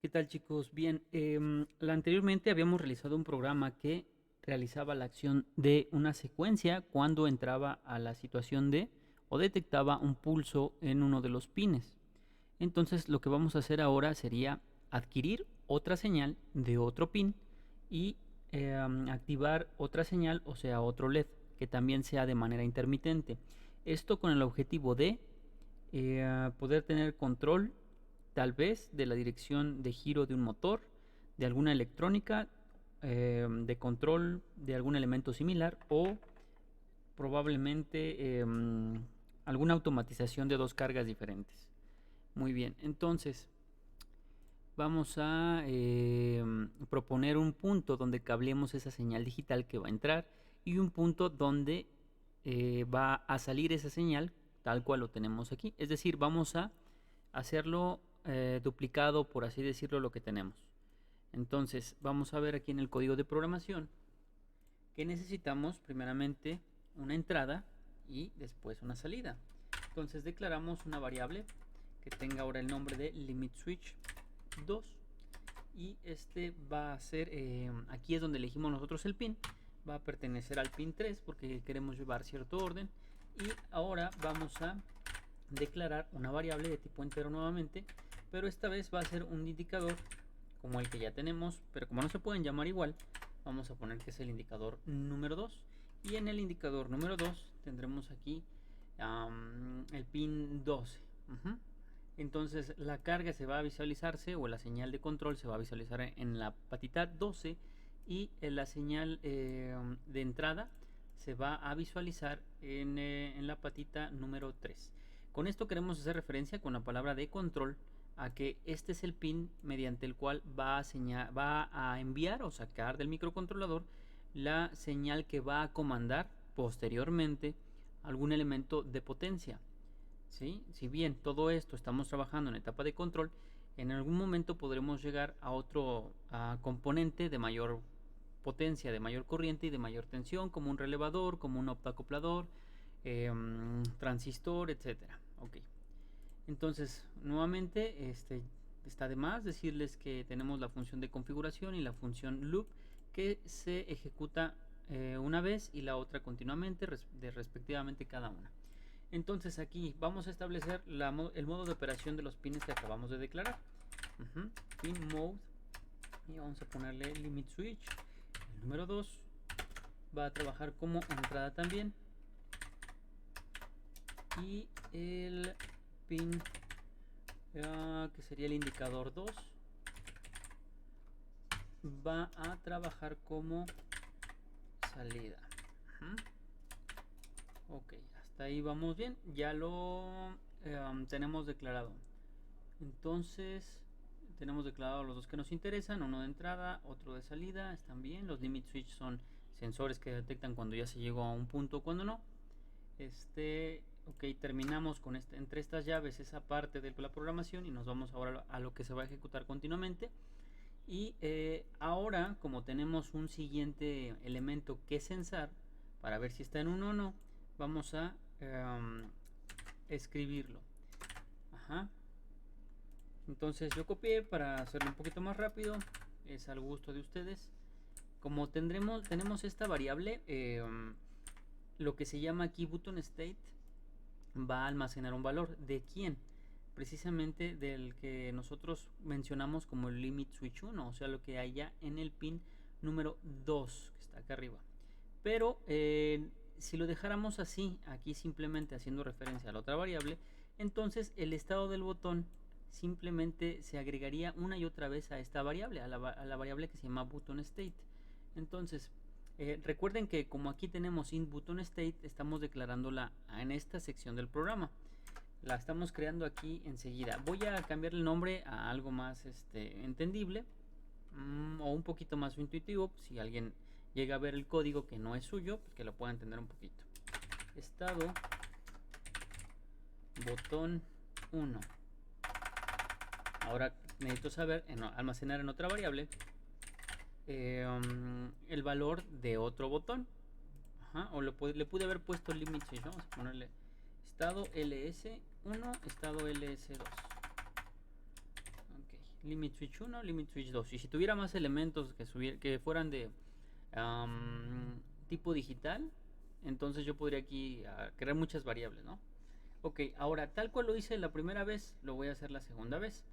¿Qué tal, chicos? Bien, anteriormente habíamos realizado un programa que realizaba la acción de una secuencia cuando entraba a la situación de o detectaba un pulso en uno de los pines. Entonces, lo que vamos a hacer ahora sería adquirir otra señal de otro pin y activar otra señal, o sea, otro LED, que también sea de manera intermitente. Esto con el objetivo de poder tener control tal vez de la dirección de giro de un motor, de alguna electrónica, de control de algún elemento similar o probablemente alguna automatización de dos cargas diferentes. Muy bien, entonces vamos a proponer un punto donde cablemos esa señal digital que va a entrar y un punto donde va a salir esa señal tal cual lo tenemos aquí. Es decir, vamos a hacerlo duplicado, por así decirlo, lo que tenemos. Entonces, vamos a ver aquí en el código de programación que necesitamos primeramente una entrada y después una salida. Entonces declaramos una variable que tenga ahora el nombre de limit_switch 2 y este va a ser, aquí es donde elegimos nosotros el pin, va a pertenecer al pin 3 porque queremos llevar cierto orden. Y ahora vamos a declarar una variable de tipo entero nuevamente, pero esta vez va a ser un indicador como el que ya tenemos, pero como no se pueden llamar igual, vamos a poner que es el indicador número 2. Y en el indicador número 2 tendremos aquí el pin 12. Entonces la carga se va a visualizarse, o la señal de control se va a visualizar en la patita 12, y la señal de entrada se va a visualizar en la patita número 3. Con esto queremos hacer referencia con la palabra de control a que este es el pin mediante el cual va a enviar o sacar del microcontrolador la señal que va a comandar posteriormente algún elemento de potencia. ¿Sí? Si bien todo esto estamos trabajando en etapa de control, en algún momento podremos llegar a otro componente de mayor potencia, de mayor corriente y de mayor tensión, como un relevador, como un optoacoplador, transistor, etcétera. Ok. Entonces, nuevamente, está de más decirles que tenemos la función de configuración y la función loop que se ejecuta una vez y la otra continuamente, respectivamente cada una. Entonces aquí vamos a establecer el modo de operación de los pines que acabamos de declarar. Pin mode, y vamos a ponerle limit switch. El número 2 va a trabajar como entrada también, y el pin que sería el indicador 2 va a trabajar como salida. Ok, hasta ahí vamos bien, ya lo tenemos declarado. Entonces tenemos declarado los dos que nos interesan, uno de entrada, otro de salida. Están bien. Los limit switch son sensores que detectan cuando ya se llegó a un punto o cuando no. Ok, terminamos con entre estas llaves esa parte de la programación y nos vamos ahora a lo que se va a ejecutar continuamente. Y ahora, como tenemos un siguiente elemento que censar para ver si está en uno o no, vamos a escribirlo. Entonces yo copié para hacerlo un poquito más rápido, es al gusto de ustedes. Como tenemos esta variable, lo que se llama aquí button state va a almacenar un valor. ¿De quién? Precisamente del que nosotros mencionamos como el limit switch 1, o sea, lo que haya en el pin número 2, que está acá arriba. Pero si lo dejáramos así, aquí simplemente haciendo referencia a la otra variable, entonces el estado del botón simplemente se agregaría una y otra vez a esta variable, a la variable que se llama button state. Entonces, recuerden que como aquí tenemos int button state, estamos declarándola en esta sección del programa. La estamos creando aquí enseguida. Voy a cambiar el nombre a algo más entendible, o un poquito más intuitivo. Si alguien llega a ver el código que no es suyo, pues que lo pueda entender un poquito. Estado botón 1. Ahora necesito saber, almacenar en otra variable el valor de otro botón. O le pude haber puesto limit switch. Vamos a ponerle estado ls1, estado ls2. Ok, limit switch 1, limit switch 2. Y si tuviera más elementos que fueran de tipo digital, entonces yo podría aquí crear muchas variables, ¿no? Ok, ahora tal cual lo hice la primera vez, lo voy a hacer la segunda vez.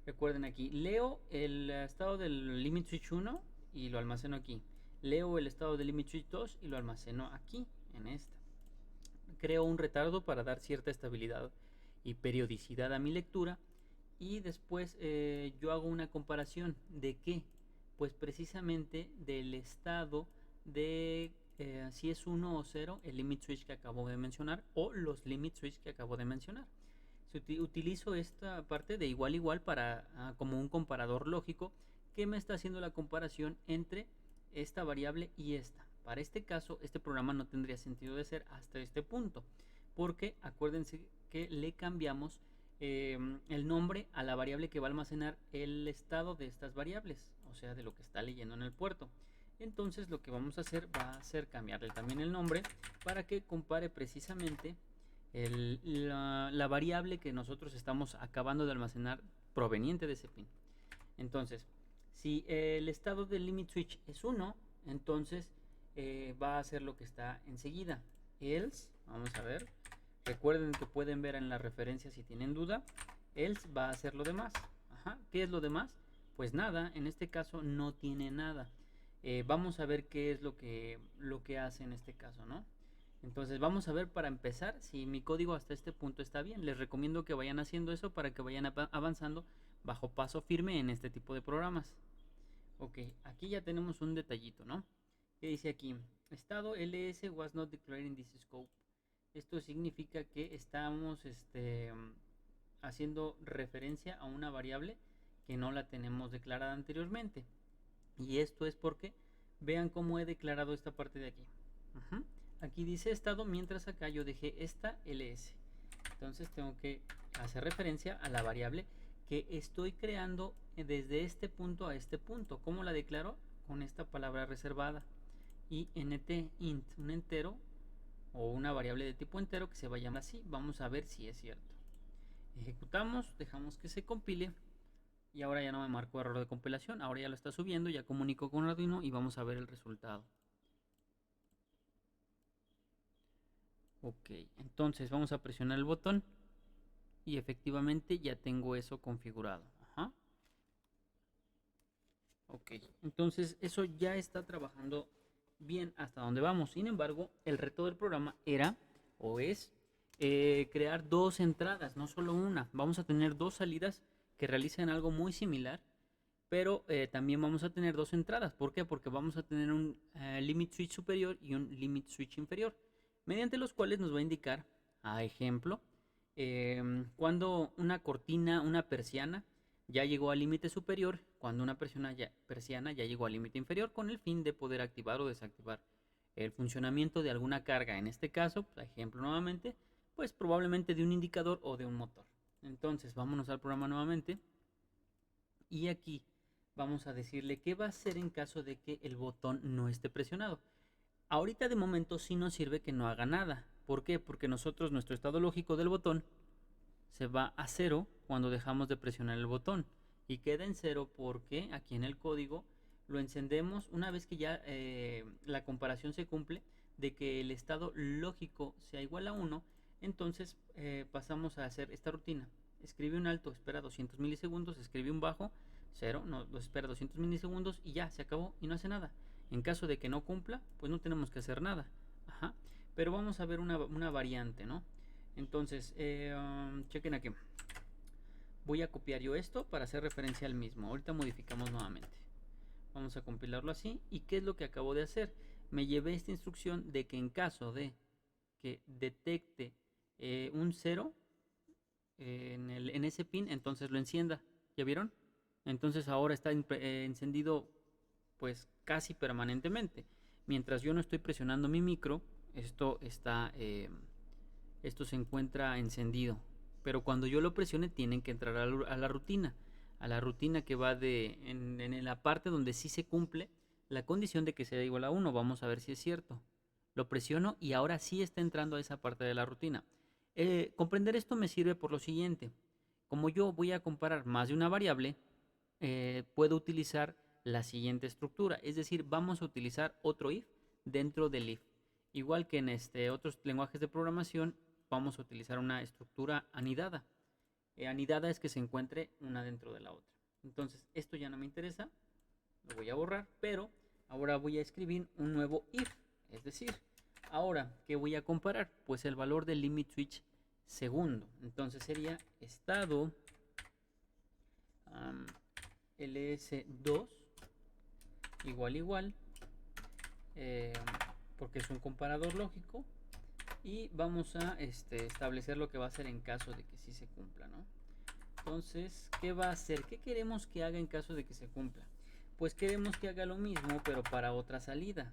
Recuerden aquí, leo el estado del limit switch 1 y lo almaceno aquí. Leo el estado del limit switch 2 y lo almaceno aquí, en esta. Creo un retardo para dar cierta estabilidad y periodicidad a mi lectura. Y después yo hago una comparación de qué, pues precisamente del estado de si es 1 o 0 el limit switch que acabo de mencionar o los limit switch que acabo de mencionar. Utilizo esta parte de igual a igual para como un comparador lógico que me está haciendo la comparación entre esta variable y esta. Para este caso, este programa no tendría sentido de ser hasta este punto, porque acuérdense que le cambiamos el nombre a la variable que va a almacenar el estado de estas variables, o sea, de lo que está leyendo en el puerto. Entonces lo que vamos a hacer va a ser cambiarle también el nombre para que compare precisamente la variable que nosotros estamos acabando de almacenar proveniente de ese pin. Entonces, si el estado del limit switch es 1, entonces va a ser lo que está enseguida. Else, vamos a ver, recuerden que pueden ver en la referencia si tienen duda, else va a ser lo demás. Ajá. ¿Qué es lo demás? Pues nada, en este caso no tiene nada. Vamos a ver qué es lo que hace en este caso, ¿no? Entonces vamos a ver para empezar si mi código hasta este punto está bien. Les recomiendo que vayan haciendo eso para que vayan avanzando bajo paso firme en este tipo de programas. Ok, aquí ya tenemos un detallito, ¿no? Que dice aquí, estado ls was not declared in this scope. Esto significa que estamos haciendo referencia a una variable que no la tenemos declarada anteriormente. Y esto es porque vean cómo he declarado esta parte de aquí. Aquí dice estado, mientras acá yo dejé esta ls. Entonces tengo que hacer referencia a la variable que estoy creando desde este punto a este punto. ¿Cómo la declaro? Con esta palabra reservada. Y int, un entero o una variable de tipo entero que se va a llamar así. Vamos a ver si es cierto. Ejecutamos, dejamos que se compile. Y ahora ya no me marcó error de compilación. Ahora ya lo está subiendo, ya comunico con Arduino y vamos a ver el resultado. Ok, entonces vamos a presionar el botón y efectivamente ya tengo eso configurado. Ajá. Ok, entonces eso ya está trabajando bien hasta donde vamos. Sin embargo, el reto del programa era o es crear dos entradas, no solo una. Vamos a tener dos salidas que realicen algo muy similar, pero también vamos a tener dos entradas. ¿Por qué? Porque vamos a tener un limit switch superior y un limit switch inferior, mediante los cuales nos va a indicar, a ejemplo, cuando una cortina, una persiana, ya llegó al límite superior, cuando una persiana ya llegó al límite inferior, con el fin de poder activar o desactivar el funcionamiento de alguna carga. En este caso, por ejemplo, nuevamente, pues probablemente de un indicador o de un motor. Entonces, vámonos al programa nuevamente. Y aquí vamos a decirle qué va a hacer en caso de que el botón no esté presionado. Ahorita de momento sí nos sirve que no haga nada. ¿Por qué? Porque nosotros, nuestro estado lógico del botón se va a 0 cuando dejamos de presionar el botón. Y queda en 0 porque aquí en el código lo encendemos una vez que ya la comparación se cumple de que el estado lógico sea igual a 1. Entonces pasamos a hacer esta rutina. Escribe un alto, espera 200 milisegundos, escribe un bajo, 0, no, lo espera 200 milisegundos y ya, se acabó y no hace nada. En caso de que no cumpla, pues no tenemos que hacer nada. Ajá. Pero vamos a ver una variante, ¿no? Entonces, chequen aquí. Voy a copiar yo esto para hacer referencia al mismo. Ahorita modificamos nuevamente. Vamos a compilarlo así. ¿Y qué es lo que acabo de hacer? Me llevé esta instrucción de que en caso de que detecte un 0 en ese pin, entonces lo encienda. ¿Ya vieron? Entonces ahora está encendido pues casi permanentemente. Mientras yo no estoy presionando mi micro, esto se encuentra encendido. Pero cuando yo lo presione tienen que entrar a la rutina. A la rutina que va en la parte donde sí se cumple la condición de que sea igual a 1. Vamos a ver si es cierto. Lo presiono y ahora sí está entrando a esa parte de la rutina. Comprender esto me sirve por lo siguiente. Como yo voy a comparar más de una variable, puedo utilizar la siguiente estructura. Es decir, vamos a utilizar otro if dentro del if. Igual que en otros lenguajes de programación, vamos a utilizar una estructura anidada. Anidada es que se encuentre una dentro de la otra. Entonces, esto ya no me interesa, lo voy a borrar, pero ahora voy a escribir un nuevo if. Es decir, ahora, ¿qué voy a comparar? Pues el valor del limit switch segundo. Entonces sería estado ls2 igual, porque es un comparador lógico, y vamos a establecer lo que va a hacer en caso de que sí se cumpla, ¿no? Entonces, ¿qué va a hacer? ¿Qué queremos que haga en caso de que se cumpla? Pues queremos que haga lo mismo, pero para otra salida.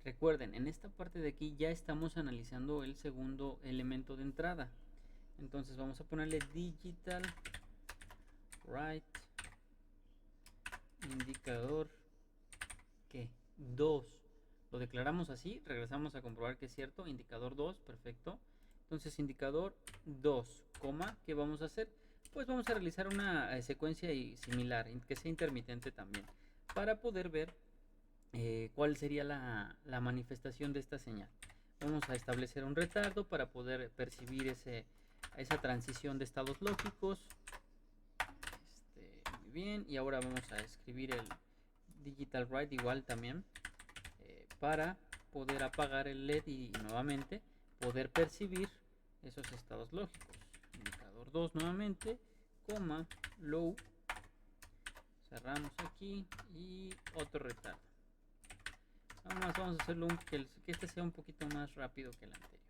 Recuerden, en esta parte de aquí ya estamos analizando el segundo elemento de entrada. Entonces vamos a ponerle digital write indicador ¿qué? 2. Lo declaramos así, regresamos a comprobar que es cierto, indicador 2, perfecto. Entonces indicador 2, ¿qué vamos a hacer? Pues vamos a realizar una secuencia similar, que sea intermitente también, para poder ver cuál sería la manifestación de esta señal. Vamos a establecer un retardo para poder percibir esa transición de estados lógicos. Muy bien, y ahora vamos a escribir el digital write igual también, para poder apagar el LED y nuevamente poder percibir esos estados lógicos. Indicador 2 nuevamente, coma, low, cerramos aquí y otro retardo. Vamos a hacerlo que este sea un poquito más rápido que el anterior,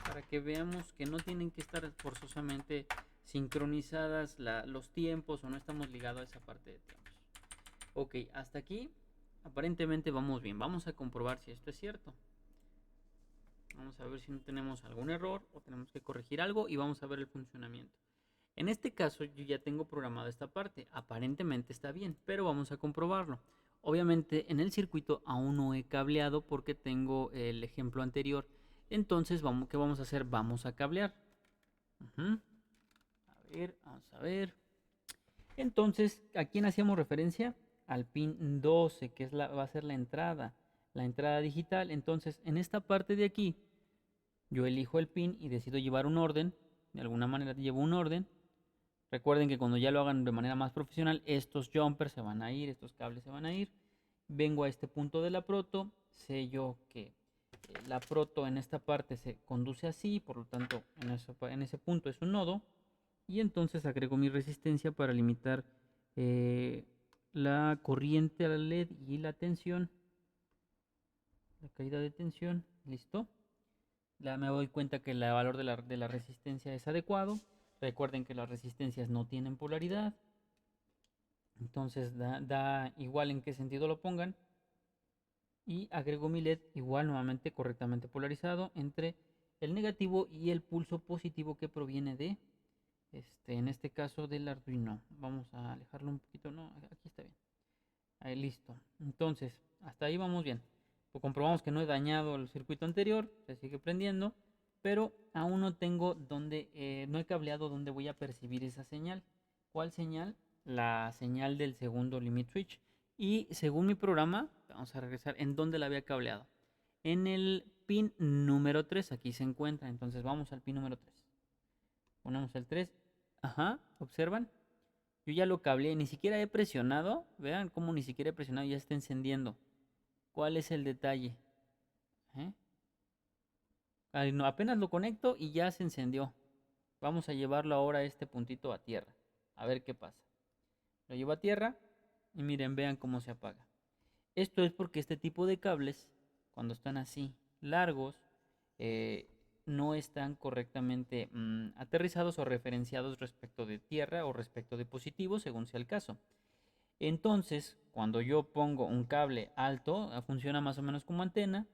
para que veamos que no tienen que estar forzosamente sincronizadas los tiempos, o no estamos ligados a esa parte de tiempos. Ok, hasta aquí aparentemente vamos bien. Vamos a comprobar si esto es cierto. Vamos a ver si no tenemos algún error o tenemos que corregir algo, y vamos a ver el funcionamiento. En este caso yo ya tengo programada esta parte. Aparentemente está bien, pero vamos a comprobarlo. Obviamente en el circuito aún no he cableado porque tengo el ejemplo anterior. Entonces, ¿qué vamos a hacer? Vamos a cablear. Vamos a ver. Entonces, ¿a quién hacíamos referencia? Al pin 12, que va a ser la entrada digital. Entonces, en esta parte de aquí, yo elijo el pin y decido llevar un orden. De alguna manera llevo un orden. Recuerden que cuando ya lo hagan de manera más profesional, estos jumpers se van a ir, estos cables se van a ir. Vengo a este punto de la proto, sé yo que la proto en esta parte se conduce así, por lo tanto en ese punto es un nodo, y entonces agrego mi resistencia para limitar la corriente a la LED y la tensión, la caída de tensión. Listo. Me doy cuenta que el valor de la resistencia es adecuado. Recuerden que las resistencias no tienen polaridad, entonces da igual en qué sentido lo pongan. Y agrego mi LED igual, nuevamente correctamente polarizado entre el negativo y el pulso positivo que proviene de en este caso del Arduino. Vamos a alejarlo un poquito. No, aquí está bien. Ahí, listo. Entonces, hasta ahí vamos bien. Pues comprobamos que no he dañado el circuito anterior, se sigue prendiendo, pero aún no tengo no he cableado donde voy a percibir esa señal. ¿Cuál señal? La señal del segundo limit switch. Y según mi programa, vamos a regresar en donde la había cableado. En el pin número 3, aquí se encuentra. Entonces vamos al pin número 3. Ponemos el 3. Ajá, ¿observan? Yo ya lo cableé, ni siquiera he presionado. Vean cómo ni siquiera he presionado y ya está encendiendo. ¿Cuál es el detalle? No, apenas lo conecto y ya se encendió. Vamos a llevarlo ahora a este puntito a tierra. A ver qué pasa. Lo llevo a tierra y miren, vean cómo se apaga. Esto es porque este tipo de cables, cuando están así largos, no están correctamente aterrizados o referenciados respecto de tierra o respecto de positivo, según sea el caso. Entonces, cuando yo pongo un cable alto, funciona más o menos como antena.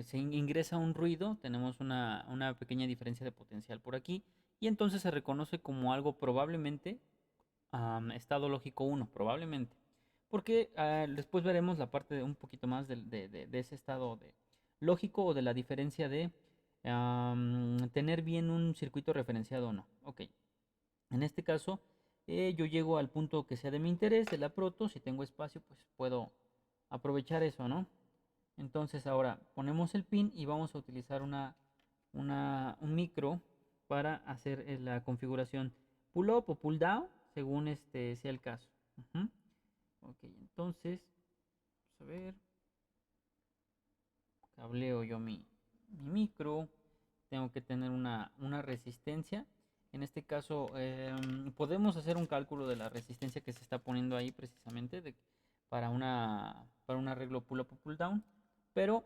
Se ingresa un ruido, tenemos una pequeña diferencia de potencial por aquí, y entonces se reconoce como algo probablemente estado lógico 1, probablemente. Porque después veremos la parte de un poquito más de ese estado lógico, o de la diferencia de tener bien un circuito referenciado o no. Ok, en este caso yo llego al punto que sea de mi interés, de la proto. Si tengo espacio, pues puedo aprovechar eso, ¿no? Entonces ahora ponemos el pin y vamos a utilizar un micro para hacer la configuración pull up o pull down según sea el caso. Ujú. Ok, entonces, vamos a ver, cableo yo mi micro, tengo que tener una resistencia. En este caso, podemos hacer un cálculo de la resistencia que se está poniendo ahí precisamente para un arreglo pull up o pull down. Pero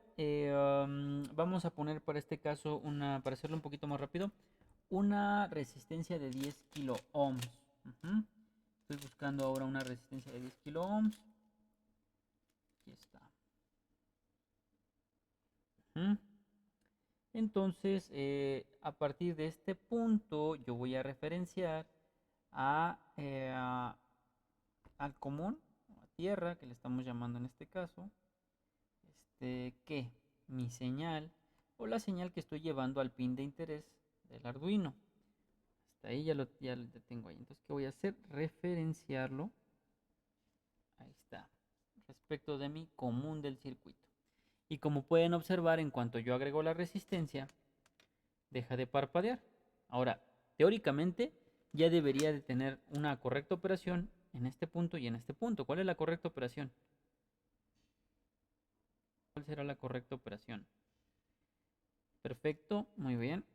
vamos a poner para este caso, para hacerlo un poquito más rápido, una resistencia de 10 kilo ohms. Ujú. Estoy buscando ahora una resistencia de 10 kilo ohms. Aquí está. Ujú. Entonces, a partir de este punto, yo voy a referenciar al común, a tierra, que le estamos llamando en este caso, que mi señal o la señal que estoy llevando al pin de interés del Arduino. Hasta ahí ya lo tengo ahí. Entonces, ¿qué voy a hacer? Referenciarlo. Ahí está. Respecto de mi común del circuito. Y como pueden observar, en cuanto yo agrego la resistencia, deja de parpadear. Ahora, teóricamente, ya debería de tener una correcta operación en este punto y en este punto. ¿Cuál es la correcta operación? ¿Cuál será la correcta operación? Perfecto, muy bien.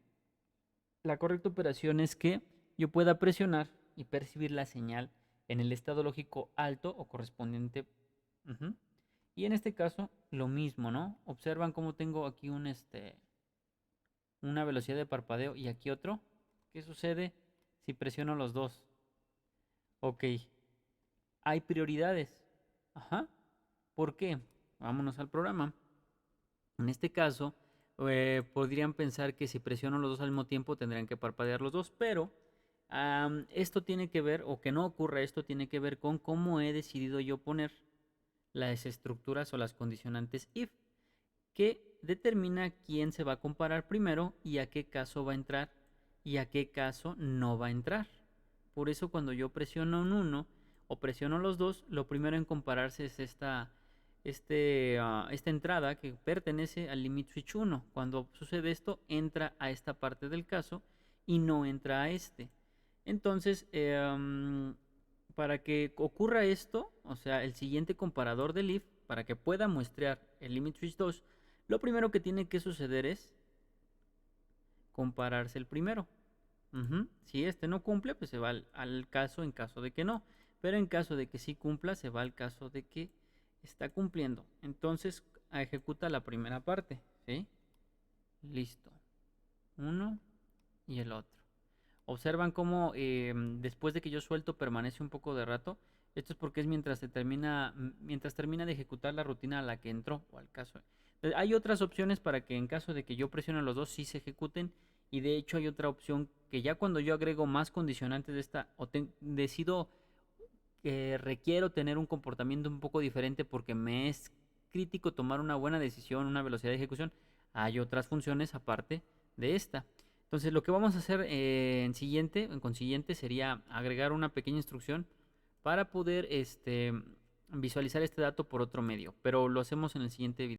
La correcta operación es que yo pueda presionar y percibir la señal en el estado lógico alto o correspondiente. Ujú. Y en este caso, lo mismo, ¿no? Observan cómo tengo aquí una velocidad de parpadeo y aquí otro. ¿Qué sucede si presiono los dos? Ok, hay prioridades. Ajá. ¿Por qué? Vámonos al programa. En este caso, podrían pensar que si presiono los dos al mismo tiempo tendrían que parpadear los dos, pero esto tiene que ver, o que no ocurra esto, tiene que ver con cómo he decidido yo poner las estructuras o las condicionantes if, que determina quién se va a comparar primero y a qué caso va a entrar y a qué caso no va a entrar. Por eso cuando yo presiono un 1 o presiono los dos, lo primero en compararse es esta entrada que pertenece al limit switch 1. Cuando sucede esto, entra a esta parte del caso y no entra a este. Entonces, para que ocurra esto, o sea, el siguiente comparador del if, para que pueda muestrear el limit switch 2, lo primero que tiene que suceder es compararse el primero. Si este no cumple, pues se va al caso en caso de que no. Pero en caso de que sí cumpla, se va al caso de que está cumpliendo. Entonces ejecuta la primera parte. ¿Sí? Listo. Uno y el otro. Observan cómo después de que yo suelto permanece un poco de rato. Esto es porque es mientras termina de ejecutar la rutina a la que entró o al caso. Hay otras opciones para que en caso de que yo presione los dos sí se ejecuten. Y de hecho hay otra opción que ya cuando yo agrego más condicionantes de esta o decido que requiero tener un comportamiento un poco diferente porque me es crítico tomar una buena decisión, una velocidad de ejecución, hay otras funciones aparte de esta. Entonces lo que vamos a hacer en consiguiente sería agregar una pequeña instrucción para poder visualizar este dato por otro medio, pero lo hacemos en el siguiente video.